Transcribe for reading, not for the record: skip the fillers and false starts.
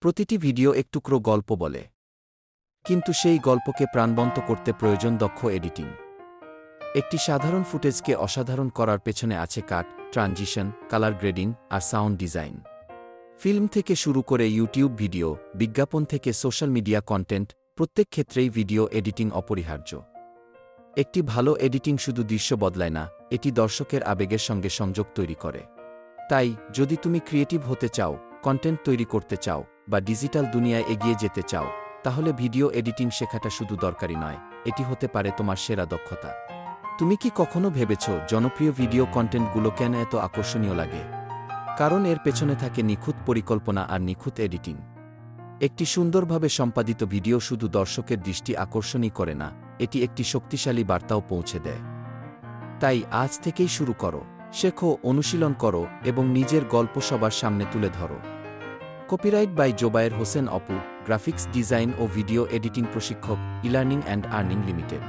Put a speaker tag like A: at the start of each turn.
A: প্রতিটি ভিডিও একটুকরো গল্প বলে, কিন্তু সেই গল্পকে প্রাণবন্ত করতে প্রয়োজন দক্ষ এডিটিং। একটি সাধারণ ফুটেজকে অসাধারণ করার পেছনে আছে কাট, ট্রানজিশন, কালার গ্রেডিং আর সাউন্ড ডিজাইন। ফিল্ম থেকে শুরু করে ইউটিউব ভিডিও, বিজ্ঞাপন থেকে সোশ্যাল মিডিয়া কন্টেন্ট, প্রত্যেক ক্ষেত্রেই ভিডিও এডিটিং অপরিহার্য। একটি ভালো এডিটিং শুধু দৃশ্য বদলায় না, এটি দর্শকের আবেগের সঙ্গে সংযোগ তৈরি করে। তাই যদি তুমি ক্রিয়েটিভ হতে চাও, কন্টেন্ট তৈরি করতে চাও বা ডিজিটাল দুনিয়ায় এগিয়ে যেতে চাও, তাহলে ভিডিও এডিটিং শেখাটা শুধু দরকারি নয়, এটি হতে পারে তোমার সেরা দক্ষতা। তুমি কি কখনো ভেবেছ জনপ্রিয় ভিডিও কন্টেন্টগুলো কেন এত আকর্ষণীয় লাগে? কারণ এর পেছনে থাকে নিখুঁত পরিকল্পনা আর নিখুঁত এডিটিং। একটি সুন্দরভাবে সম্পাদিত ভিডিও শুধু দর্শকের দৃষ্টি আকর্ষণই করে না, এটি একটি শক্তিশালী বার্তাও পৌঁছে দেয়। তাই আজ থেকেই শুরু করো, শেখো, অনুশীলন করো এবং নিজের গল্প সবার সামনে তুলে ধরো। Copyright by Jobayer Hossain Opu, graphics design ও ভিডিও এডিটিং প্রশিক্ষক, ইলার্নিং অ্যান্ড আর্নিং লিমিটেড।